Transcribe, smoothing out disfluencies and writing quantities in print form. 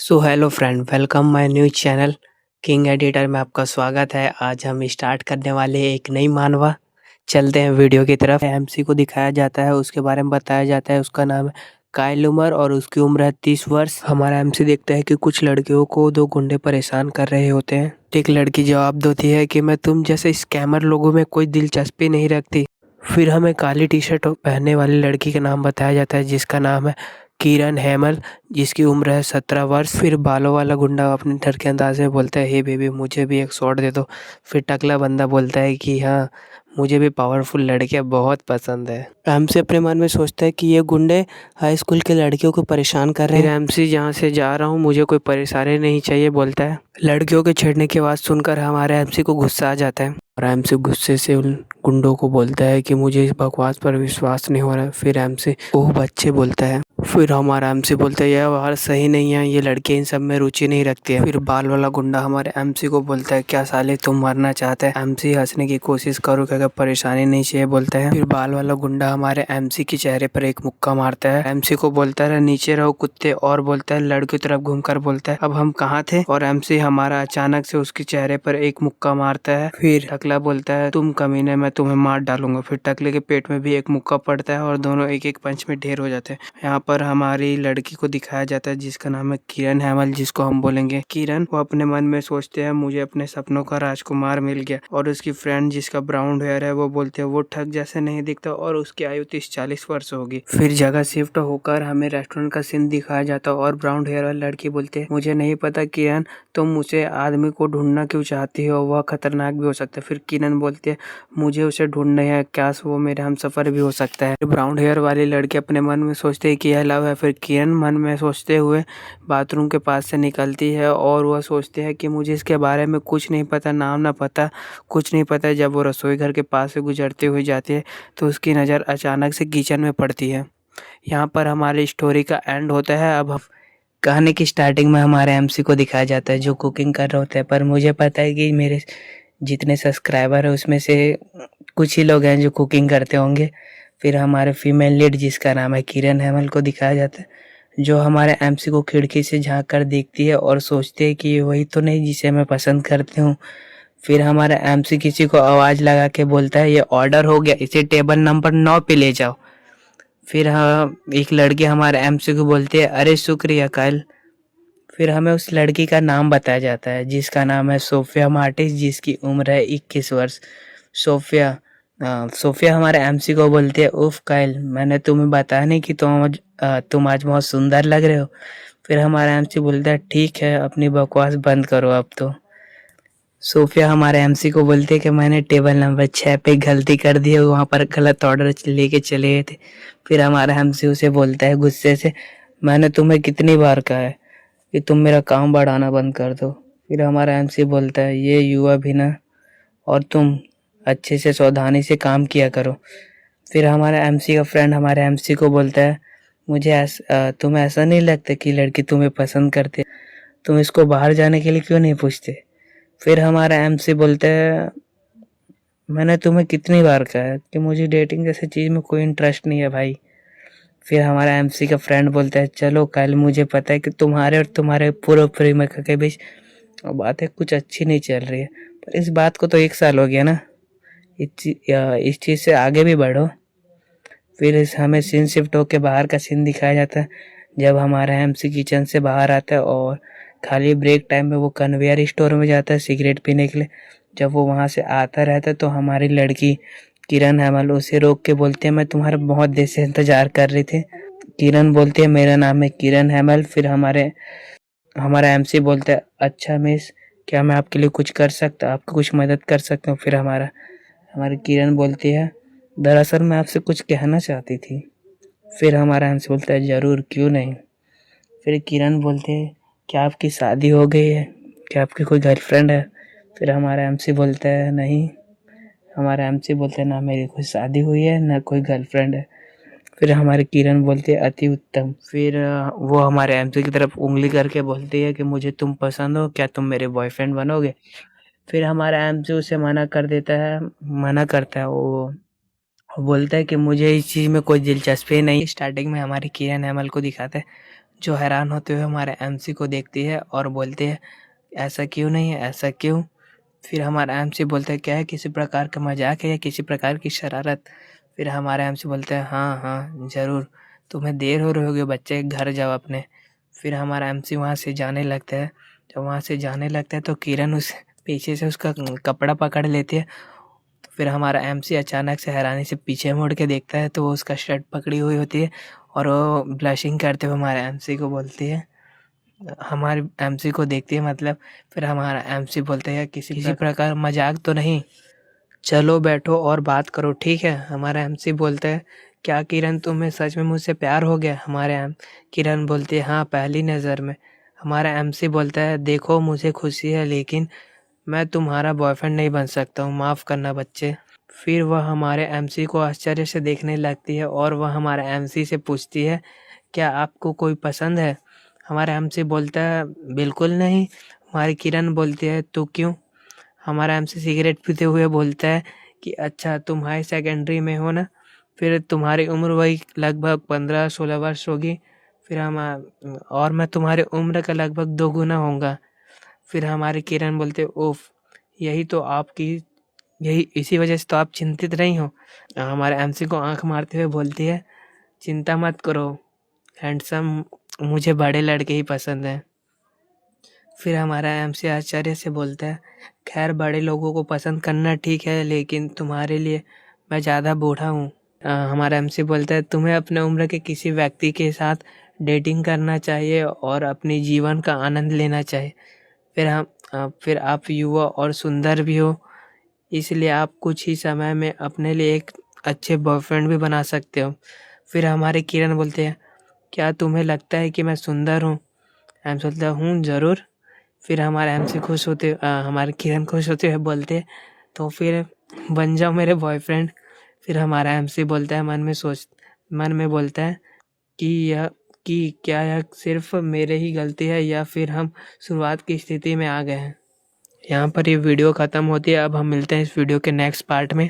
So hello friend, welcome my new channel king editor में आपका स्वागत है। आज हम स्टार्ट करने वाले हैं एक नई मानवा। चलते हैं वीडियो की तरफ। एमसी को दिखाया जाता है, उसके बारे में बताया जाता है। उसका नाम है काइल उमर और उसकी उम्र है 30 वर्ष। हमारा एमसी देखता है कि कुछ लड़कियों को दो गुंडे परेशान कर रहे होते हैं। एक लड़की जवाब देती है कि मैं तुम जैसे स्कैमर लोगों में कोई दिलचस्पी नहीं रखती। फिर हमें काली टी शर्ट पहनने वाली लड़की का नाम बताया जाता है, जिसका नाम है किरण हेमल, जिसकी उम्र है 17 वर्ष। फिर बालों वाला गुंडा अपने डर के अंदाज में बोलता है, हे बेबी मुझे भी एक शॉट दे दो। फिर टकला बंदा बोलता है कि हाँ, मुझे भी पावरफुल लड़कियां बहुत पसंद है। एमसी अपने मन में सोचता है कि ये गुंडे हाई स्कूल के लड़कियों को परेशान कर रहे हैं। एमसी जहाँ से जा रहा हूँ, मुझे कोई परेशानी नहीं चाहिए बोलता है। लड़कियों के छेड़ने की आवाज़ सुनकर हमारे एमसी को गुस्सा आ जाता है और एमसी गुस्से से उन गुंडों को बोलता है कि मुझे इस बकवास पर विश्वास नहीं हो रहा है। फिर एमसी ओह बच्चे बोलता है। फिर हमारा एमसी बोलता है, यह बात सही नहीं है, ये लड़के इन सब में रुचि नहीं रखती है। फिर बाल वाला गुंडा हमारे एमसी को बोलता है, क्या साले तुम मरना चाहते हैं? एमसी हंसने की कोशिश करो, क्या परेशानी नहीं चाहिए बोलता है। फिर बाल वाला गुंडा हमारे एमसी के चेहरे पर एक मुक्का मारता है। एमसी को बोलता है, नीचे रहो कुत्ते, और बोलता है लड़की की तरफ घूमकर बोलता है, अब हम कहाँ थे? और एमसी हमारा अचानक से उसके चेहरे पर एक मुक्का मारता है। फिर टकला बोलता है, तुम कमीने, मैं तुम्हें मार डालूंगा। फिर टकले के पेट में भी एक मुक्का पड़ता है और दोनों एक एक पंच में ढेर हो जाते हैं। यहाँ पर हमारी लड़की को दिखाया जाता है, जिसका नाम है किरण हेमल, जिसको हम बोलेंगे किरण। वो अपने मन में सोचते हैं, मुझे अपने सपनों का राजकुमार मिल गया। और उसकी फ्रेंड जिसका ब्राउन हेयर है, वो बोलते हैं वो ठग जैसे नहीं दिखता और उसकी आयु 30-40 वर्ष होगी। फिर जगह शिफ्ट होकर हमें रेस्टोरेंट का सीन दिखाया जाता है और ब्राउन हेयर वाली लड़की बोलते है, मुझे नहीं पता किरण, तुम उसे आदमी को ढूंढना क्यों चाहती हो, वह खतरनाक भी हो सकता है। फिर किरण बोलती है, मुझे उसे ढूंढना है, क्या वो मेरे हमसफर भी हो सकता है। ब्राउन हेयर वाली लड़की अपने मन में सोचते है कि यह लव है। फिर किरण मन में सोचते हुए बाथरूम के पास से निकलती है और वह सोचती है कि मुझे इसके बारे में कुछ नहीं पता, नाम ना पता, कुछ नहीं पता। जब वो रसोई घर के पास से गुजरते हुए जाती है तो उसकी नज़र अचानक से किचन में पड़ती है। यहाँ पर हमारी स्टोरी का एंड होता है। अब हम कहानी की स्टार्टिंग में हमारे एमसी को दिखाया जाता है जो कुकिंग कर रहे होते हैं, पर मुझे पता है कि मेरे जितने सब्सक्राइबर है उसमें से कुछ ही लोग हैं जो कुकिंग करते होंगे। फिर हमारे फीमेल लीड जिसका नाम है किरण हेमल को दिखाया जाता है, जो हमारे एमसी को खिड़की से झांक कर देखती है और सोचती है कि ये वही तो नहीं जिसे मैं पसंद करती हूँ। फिर हमारा एमसी किसी को आवाज़ लगा के बोलता है, ये ऑर्डर हो गया, इसे टेबल नंबर 9 पे ले जाओ। फिर हाँ, एक लड़की हमारे एमसी को बोलती है, अरे शुक्रिया काइल। फिर हमें उस लड़की का नाम बताया जाता है, जिसका नाम है सोफिया मार्टिस, जिसकी उम्र है 21 वर्ष। सोफिया सोफिया हमारे एमसी को बोलती है, उफ काइल, मैंने तुम्हें बताया नहीं कि तुम आज बहुत सुंदर लग रहे हो। फिर हमारा एमसी बोलता है, ठीक है, अपनी बकवास बंद करो अब तो। सोफिया हमारे एमसी को बोलती है कि मैंने टेबल नंबर 6 पे गलती कर दी है, वहाँ पर गलत ऑर्डर लेके चले गए थे। फिर हमारा एमसी उसे बोलता है गुस्से से, मैंने तुम्हें कितनी बार कहा है कि तुम मेरा काम बढ़ाना बंद कर दो। फिर हमारा एमसी बोलता है, ये युवा भी ना, और तुम अच्छे से सावधानी से काम किया करो। फिर हमारा एमसी का फ्रेंड हमारे एमसी को बोलता है, तुम्हें ऐसा नहीं लगता कि लड़की तुम्हें पसंद करती है? तुम इसको बाहर जाने के लिए क्यों नहीं पूछते? फिर हमारा एमसी बोलता है, मैंने तुम्हें कितनी बार कहा है कि मुझे डेटिंग जैसी चीज़ में कोई इंटरेस्ट नहीं है भाई। फिर हमारा एमसी का फ्रेंड बोलता है, चलो कल मुझे पता है कि तुम्हारे और तुम्हारे पूर्व प्रेमिका के बीच बातें कुछ अच्छी नहीं चल रही है, पर इस बात को तो 1 साल हो गया ना, इस चीज़ से आगे भी बढ़ो। फिर हमें सीन शिफ्ट होकर बाहर का सीन दिखाया जाता है, जब हमारा एमसी किचन से बाहर आता है और खाली ब्रेक टाइम में वो कन्वेयर स्टोर में जाता है सिगरेट पीने के लिए। जब वो वहाँ से आता रहता है तो हमारी लड़की किरण हेमल उसे रोक के बोलती है, मैं तुम्हारा बहुत देर से इंतजार कर रही थी। किरण बोलती है, मेरा नाम है किरण हेमल। फिर हमारा एमसी बोलता है, अच्छा मिस, क्या मैं आपके लिए कुछ कर सकता, आपकी कुछ मदद कर सकता हूँ? फिर हमारी किरण बोलती है, दरअसल मैं आपसे कुछ कहना चाहती थी। फिर हमारा एमसी बोलता है, ज़रूर, क्यों नहीं। फिर किरण बोलती है, क्या आपकी शादी हो गई है? क्या आपकी कोई गर्लफ्रेंड है? फिर हमारा एमसी बोलता है, नहीं। हमारा एमसी बोलता है, ना मेरी कोई शादी हुई है ना कोई गर्लफ्रेंड है। फिर हमारी किरण बोलती है, अति उत्तम। फिर वो हमारे एमसी की तरफ उंगली करके बोलती है कि मुझे तुम पसंद हो, क्या तुम मेरे बॉयफ्रेंड बनोगे? फिर हमारा एमसी उसे मना कर देता है, मना करता है। वो बोलता है कि मुझे इस चीज़ में कोई दिलचस्पी नहीं। स्टार्टिंग में हमारी किरण हेमल को दिखाता है, जो हैरान होते हुए हमारे एमसी को देखती है और बोलती है ऐसा क्यों नहीं है, ऐसा क्यों? फिर हमारा एमसी बोलता है क्या है, किसी प्रकार का मजाक है या किसी प्रकार की शरारत? फिर हमारा एमसी बोलता है हाँ हाँ ज़रूर, तुम्हें देर हो रही होगी बच्चे, घर जाओ अपने। फिर हमारा एमसी वहाँ से जाने लगता है। जब वहाँ से जाने लगता है तो किरण उस पीछे से उसका कपड़ा पकड़ लेती है। तो फिर हमारा एमसी अचानक से हैरानी से पीछे मुड़ के देखता है तो वो उसका शर्ट पकड़ी हुई होती है और वो ब्लशिंग करते हुए हमारे एमसी को बोलती है, हमारे एमसी को देखती है मतलब। फिर हमारा एमसी बोलते हैं किसी प्रकार मजाक तो नहीं, चलो बैठो और बात करो, ठीक है? हमारा एमसी बोलता है क्या किरण, तुम्हें सच में मुझसे प्यार हो गया? हमारे किरण बोलती है हाँ, पहली नज़र में। हमारा एमसी बोलता है देखो मुझे खुशी है लेकिन मैं तुम्हारा बॉयफ्रेंड नहीं बन सकता हूँ, माफ़ करना बच्चे। फिर वह हमारे एमसी को आश्चर्य से देखने लगती है और वह हमारे एमसी से पूछती है क्या आपको कोई पसंद है? हमारा एमसी बोलता है बिल्कुल नहीं। हमारी किरण बोलती है तो क्यों? हमारा एमसी सिगरेट पीते हुए बोलता है कि अच्छा तुम हाई सेकेंडरी में हो ना, फिर तुम्हारी उम्र वही लगभग 15-16 वर्ष होगी। फिर हम और मैं तुम्हारी उम्र का लगभग 2 गुना होऊंगा। फिर हमारी किरण बोलते उफ, यही तो आपकी यही इसी वजह से तो आप चिंतित नहीं हो। हमारे एमसी को आंख मारते हुए बोलती है चिंता मत करो हैंडसम, मुझे बड़े लड़के ही पसंद हैं। फिर हमारा एमसी आश्चर्य से बोलता है खैर बड़े लोगों को पसंद करना ठीक है लेकिन तुम्हारे लिए मैं ज़्यादा बूढ़ा हूँ। हमारा एमसी बोलता है तुम्हें अपने उम्र के किसी व्यक्ति के साथ डेटिंग करना चाहिए और अपने जीवन का आनंद लेना चाहिए। फिर आप युवा और सुंदर भी हो, इसलिए आप कुछ ही समय में अपने लिए एक अच्छे बॉयफ्रेंड भी बना सकते हो। फिर हमारे किरण बोलते हैं क्या तुम्हें लगता है कि मैं सुंदर हूँ? एमसी बोलता हूँ ज़रूर। फिर हमारे किरण खुश होते हुए बोलते हैं तो फिर बन जाओ मेरे बॉयफ्रेंड। फिर हमारा एमसी बोलता है मन में बोलता है कि क्या यह सिर्फ मेरे ही गलती है या फिर हम शुरुआत की स्थिति में आ गए हैं। यहाँ पर ये वीडियो ख़त्म होती है। अब हम मिलते हैं इस वीडियो के नेक्स्ट पार्ट में।